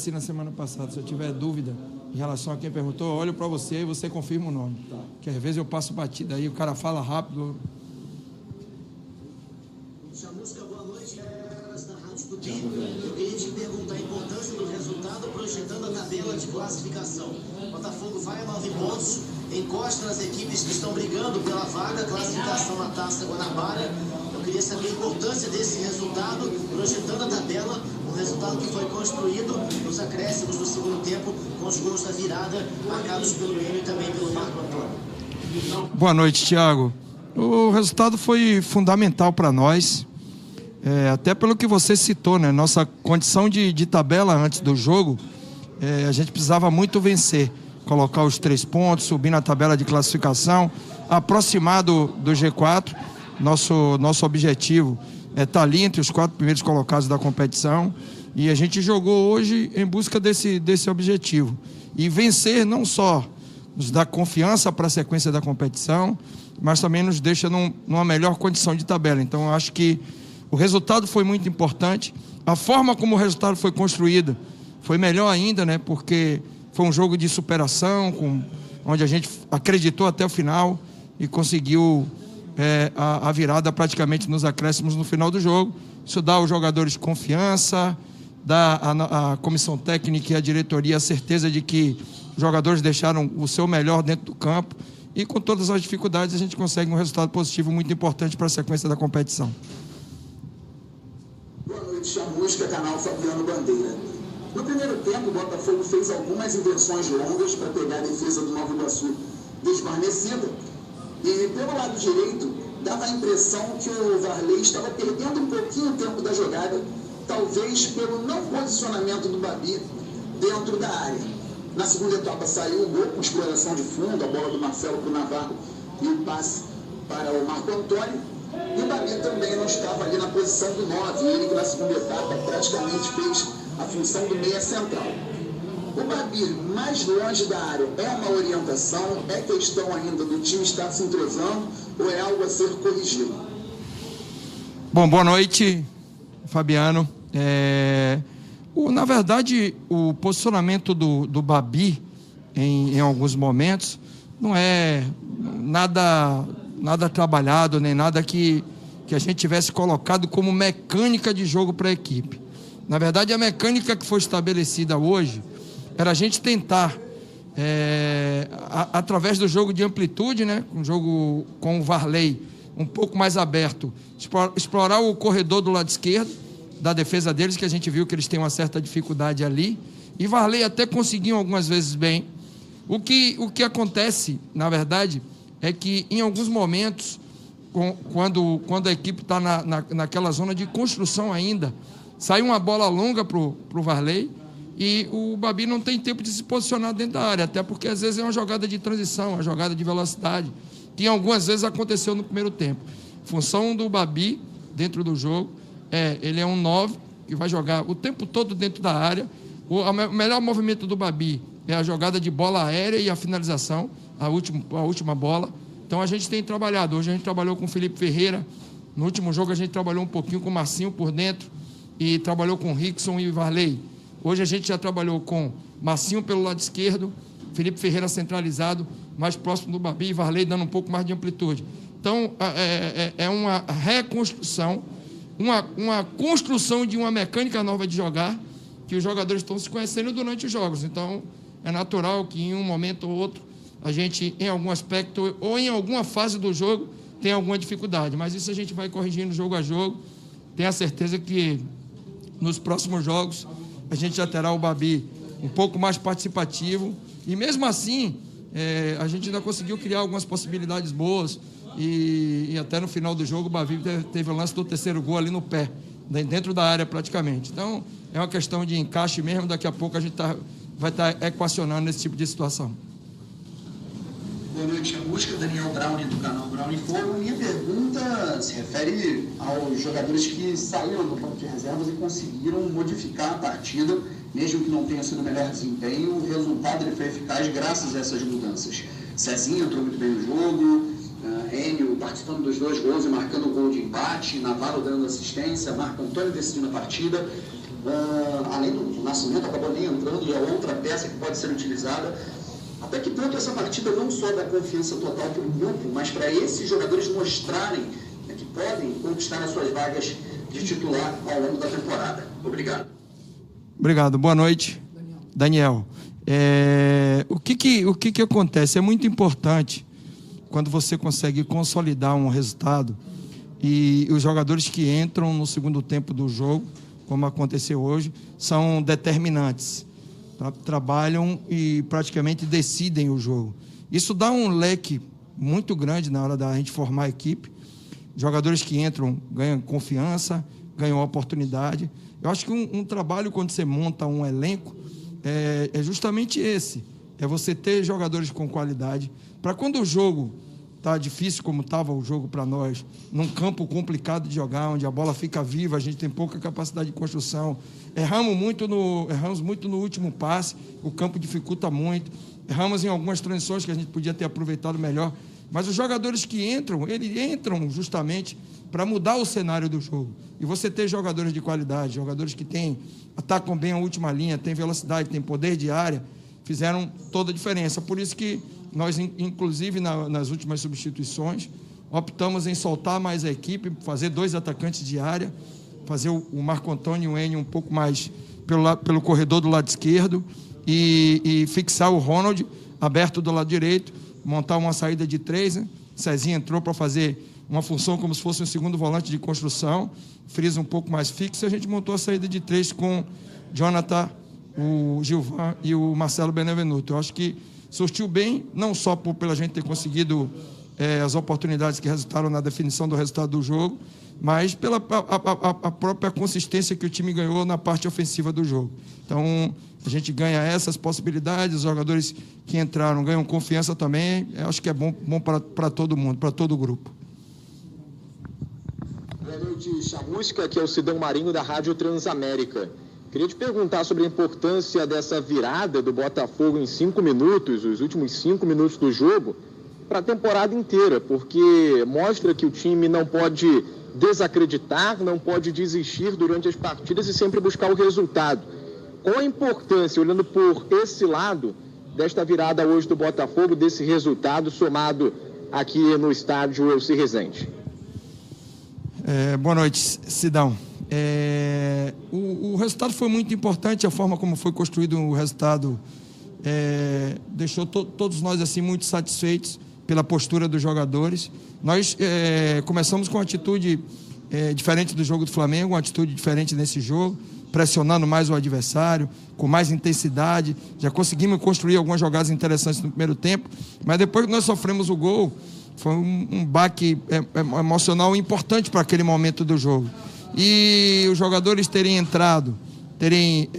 esclareci na semana passada. Se eu tiver dúvida em relação a quem perguntou, eu olho para você e você confirma o nome. Tá. Que às vezes eu passo batida aí, o cara fala rápido. Chamusca, boa noite. Da Rádio Tupi. Eu queria te perguntar a importância do resultado projetando a tabela de classificação. O Botafogo vai a 9 pontos, encosta nas equipes que estão brigando pela vaga, classificação na Taça Guanabara. Eu queria saber a importância desse resultado, projetando a tabela, um resultado que foi construído nos acréscimos do segundo tempo, com os gols da virada, marcados pelo Enio e também pelo Marco Antônio. Boa noite, Thiago. O resultado foi fundamental para nós, até pelo que você citou, né? Nossa condição de tabela antes do jogo, a gente precisava muito vencer, colocar os 3 pontos, subir na tabela de classificação, aproximar do G4. Nosso objetivo é estar ali entre os 4 primeiros colocados da competição, e a gente jogou hoje em busca desse objetivo. E vencer não só nos dá confiança para a sequência da competição, mas também nos deixa numa melhor condição de tabela. Então, eu acho que o resultado foi muito importante. A forma como o resultado foi construído foi melhor ainda, né? Porque foi um jogo de superação, onde a gente acreditou até o final e conseguiu a virada praticamente nos acréscimos no final do jogo. Isso dá aos jogadores confiança, dá à comissão técnica e à diretoria a certeza de que os jogadores deixaram o seu melhor dentro do campo, e com todas as dificuldades a gente consegue um resultado positivo muito importante para a sequência da competição. Boa noite, Chamusca, canal Fabiano Bandeira. No primeiro tempo, o Botafogo fez algumas inversões longas para pegar a defesa do Nova Iguaçu desguarnecida, e pelo lado direito dava a impressão que o Varley estava perdendo um pouquinho o tempo da jogada, talvez pelo não posicionamento do Babi dentro da área. Na segunda etapa saiu o gol com exploração de fundo, a bola do Marcelo para o Navarro e o passe para o Marco Antônio. E o Babi também não estava ali na posição do 9, ele que na segunda etapa praticamente fez a função do meia central. O Babi mais longe da área é uma orientação, é questão ainda do time estar se entrosando ou é algo a ser corrigido? Bom, boa noite, Fabiano. Na verdade, o posicionamento do Babi em alguns momentos não é nada trabalhado, nem nada que a gente tivesse colocado como mecânica de jogo para a equipe. Na verdade, a mecânica que foi estabelecida hoje era a gente tentar, através do jogo de amplitude, né, um jogo com o Varley um pouco mais aberto, explorar o corredor do lado esquerdo da defesa deles, que a gente viu que eles têm uma certa dificuldade ali, e Varley até conseguiu algumas vezes bem. O que acontece, na verdade, é que em alguns momentos, quando a equipe está naquela zona de construção ainda, sai uma bola longa para o Varley, e o Babi não tem tempo de se posicionar dentro da área, até porque às vezes é uma jogada de transição, uma jogada de velocidade, que algumas vezes aconteceu no primeiro tempo. Função do Babi dentro do jogo, ele é um 9 que vai jogar o tempo todo dentro da área. O melhor movimento do Babi é a jogada de bola aérea e a finalização, a última bola. Então a gente tem trabalhado. Hoje a gente trabalhou com o Felipe Ferreira. No último jogo a gente trabalhou um pouquinho com o Marcinho por dentro e trabalhou com o Rickson e o Varley. Hoje a gente já trabalhou com Marcinho pelo lado esquerdo, Felipe Ferreira centralizado, mais próximo do Babi, e Varley dando um pouco mais de amplitude. Então é uma reconstrução, uma construção de uma mecânica nova de jogar, que os jogadores estão se conhecendo durante os jogos. Então, é natural que em um momento ou outro, a gente, em algum aspecto ou em alguma fase do jogo, tenha alguma dificuldade. Mas isso a gente vai corrigindo jogo a jogo. Tenho a certeza que nos próximos jogos, a gente já terá o Babi um pouco mais participativo. E mesmo assim, a gente ainda conseguiu criar algumas possibilidades boas. E até no final do jogo o Babi teve o lance do terceiro gol ali no pé, dentro da área praticamente. Então é uma questão de encaixe mesmo, daqui a pouco a gente vai estar equacionando esse tipo de situação. Boa noite, Chamusca, Daniel Brownie do canal Brownie Fogo. Minha pergunta se refere aos jogadores que saíram do campo de reservas e conseguiram modificar a partida, mesmo que não tenha sido o melhor desempenho, o resultado ele foi eficaz graças a essas mudanças. Cezinha entrou muito bem no jogo, Enio participando dos 2 gols e marcando o gol de empate, Navarro dando assistência, Marco Antônio decidindo a partida. além do Nascimento, acabou nem entrando, e é outra peça que pode ser utilizada. Até que ponto essa partida não só dá confiança total para o grupo, mas para esses jogadores mostrarem, né, que podem conquistar as suas vagas de titular ao longo da temporada? Obrigado. Obrigado. Boa noite, Daniel. O que acontece? É muito importante quando você consegue consolidar um resultado e os jogadores que entram no segundo tempo do jogo, como aconteceu hoje, são determinantes. Trabalham e praticamente decidem o jogo. Isso dá um leque muito grande na hora da gente formar a equipe. Jogadores que entram ganham confiança, ganham oportunidade. Eu acho que um trabalho, quando você monta um elenco, é justamente esse. É você ter jogadores com qualidade, para quando o jogo está difícil, como estava o jogo para nós, num campo complicado de jogar, onde a bola fica viva, a gente tem pouca capacidade de construção. Erramos muito no último passe, o campo dificulta muito. Erramos em algumas transições que a gente podia ter aproveitado melhor. Mas os jogadores que entram, eles entram justamente para mudar o cenário do jogo. E você ter jogadores de qualidade, jogadores que atacam bem a última linha, têm velocidade, têm poder de área, fizeram toda a diferença. Por isso que nós, inclusive, nas últimas substituições, optamos em soltar mais a equipe, fazer 2 atacantes de área, fazer o Marco Antônio e o Enio um pouco mais pelo corredor do lado esquerdo e fixar o Ronald aberto do lado direito, montar uma saída de 3, né? Cezinha entrou para fazer uma função como se fosse um segundo volante de construção, frisa um pouco mais fixo, e a gente montou a saída de 3 com Jonathan, o Gilvan e o Marcelo Benevenuto. Eu acho que surtiu bem, não só pela gente ter conseguido as oportunidades que resultaram na definição do resultado do jogo, mas pela a própria consistência que o time ganhou na parte ofensiva do jogo. Então, a gente ganha essas possibilidades, os jogadores que entraram ganham confiança também. Eu acho que é bom para todo mundo, para todo o grupo. Boa noite, Chamusca, que é o Sidão Marinho da Rádio Transamérica. Queria te perguntar sobre a importância dessa virada do Botafogo em 5 minutos, os últimos 5 minutos do jogo, para a temporada inteira, porque mostra que o time não pode desacreditar, não pode desistir durante as partidas e sempre buscar o resultado. Qual a importância, olhando por esse lado, desta virada hoje do Botafogo, desse resultado somado aqui no estádio Elci Rezende? Boa noite, Sidão. O resultado foi muito importante, a forma como foi construído o resultado deixou todos nós assim muito satisfeitos pela postura dos jogadores. Nós começamos com uma atitude diferente do jogo do Flamengo, uma atitude diferente nesse jogo, pressionando mais o adversário, com mais intensidade. Já conseguimos construir algumas jogadas interessantes no primeiro tempo, mas depois que nós sofremos o gol, foi um baque emocional importante para aquele momento do jogo. E os jogadores terem entrado, terem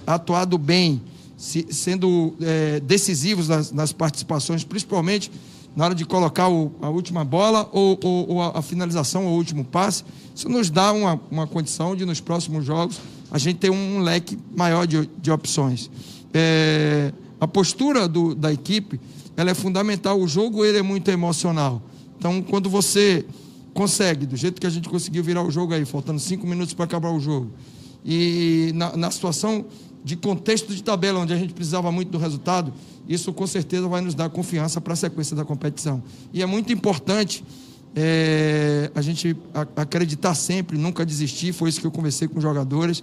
atuado bem, sendo decisivos nas participações, principalmente na hora de colocar a última bola ou a finalização, ou o último passe, isso nos dá uma condição de, nos próximos jogos, a gente ter um leque maior de opções. A postura da equipe, ela é fundamental. O jogo, ele é muito emocional. Então, quando você consegue, do jeito que a gente conseguiu virar o jogo aí, faltando 5 minutos para acabar o jogo, e na situação de contexto de tabela, onde a gente precisava muito do resultado, isso com certeza vai nos dar confiança para a sequência da competição. E é muito importante a gente acreditar sempre, nunca desistir. Foi isso que eu conversei com os jogadores.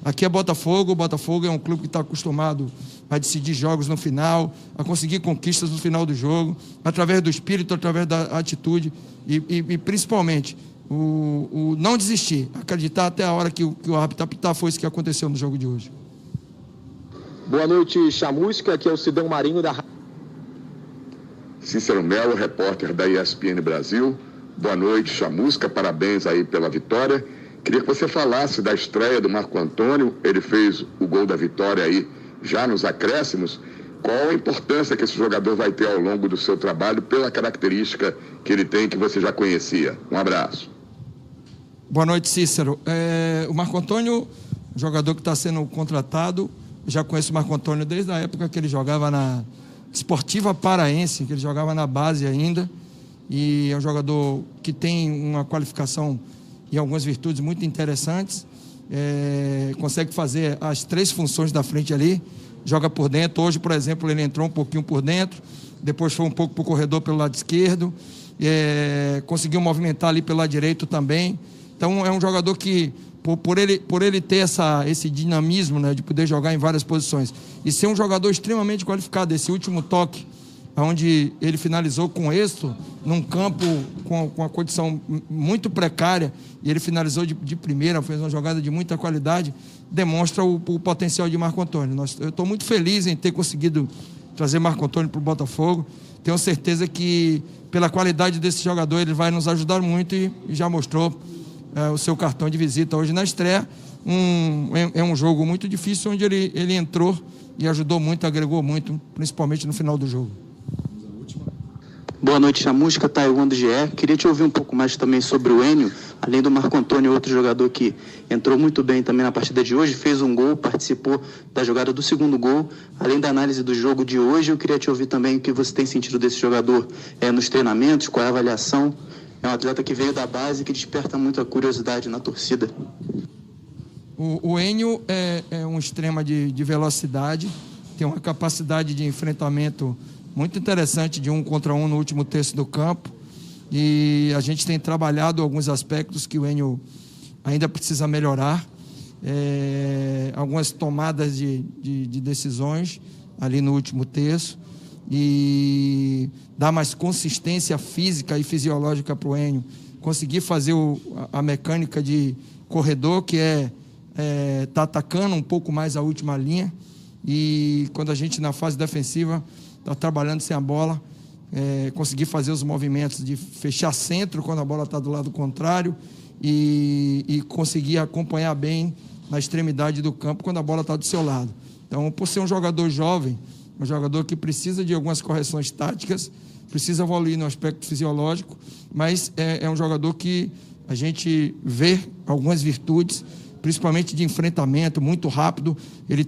Aqui é Botafogo, o Botafogo é um clube que está acostumado a decidir jogos no final, a conseguir conquistas no final do jogo, através do espírito, através da atitude e principalmente o não desistir, acreditar até a hora que o árbitro apitar. Foi isso que aconteceu no jogo de hoje. Boa noite, Chamusca, que é o Sidão Marinho da Rádio. Cícero Melo, repórter da ESPN Brasil. Boa noite, Chamusca, parabéns aí pela vitória. Queria que você falasse da estreia do Marco Antônio. Ele fez o gol da vitória aí já nos acréscimos. Qual a importância que esse jogador vai ter ao longo do seu trabalho pela característica que ele tem, que você já conhecia? Um abraço. Boa noite, Cícero. O Marco Antônio, jogador que está sendo contratado, já conheço o Marco Antônio desde a época que ele jogava na Esportiva Paraense, que ele jogava na base ainda, e é um jogador que tem uma qualificação e algumas virtudes muito interessantes. consegue fazer as 3 funções da frente ali, joga por dentro. Hoje, por exemplo, ele entrou um pouquinho por dentro, depois foi um pouco para o corredor pelo lado esquerdo, conseguiu movimentar ali pelo lado direito também. Então é um jogador que, por ele ter esse dinamismo, né, de poder jogar em várias posições e ser um jogador extremamente qualificado, esse último toque, onde ele finalizou com êxito, num campo com uma condição muito precária, e ele finalizou de primeira, fez uma jogada de muita qualidade, demonstra o potencial de Marco Antônio. Eu estou muito feliz em ter conseguido trazer Marco Antônio para o Botafogo. Tenho certeza que, pela qualidade desse jogador, ele vai nos ajudar muito e já mostrou o seu cartão de visita hoje na estreia. É um jogo muito difícil, onde ele entrou e ajudou muito, agregou muito, principalmente no final do jogo. Boa noite, Chamusca, Taiwan do GE. Queria te ouvir um pouco mais também sobre o Enio, além do Marco Antônio, outro jogador que entrou muito bem também na partida de hoje, fez um gol, participou da jogada do segundo gol. Além da análise do jogo de hoje, eu queria te ouvir também o que você tem sentido desse jogador nos treinamentos, qual é a avaliação. É um atleta que veio da base e que desperta muita curiosidade na torcida. O Enio é um extrema de velocidade, tem uma capacidade de enfrentamento muito interessante, de 1 contra 1 no último terço do campo, e a gente tem trabalhado alguns aspectos que o Enio ainda precisa melhorar, algumas tomadas de decisões ali no último terço, e dar mais consistência física e fisiológica para o Enio, conseguir fazer a mecânica de corredor, que tá atacando um pouco mais a última linha, e quando a gente na fase defensiva está trabalhando sem a bola, conseguir fazer os movimentos de fechar centro quando a bola está do lado contrário e conseguir acompanhar bem na extremidade do campo quando a bola está do seu lado. Então, por ser um jogador jovem, um jogador que precisa de algumas correções táticas, precisa evoluir no aspecto fisiológico, mas é um jogador que a gente vê algumas virtudes, principalmente de enfrentamento, muito rápido. Ele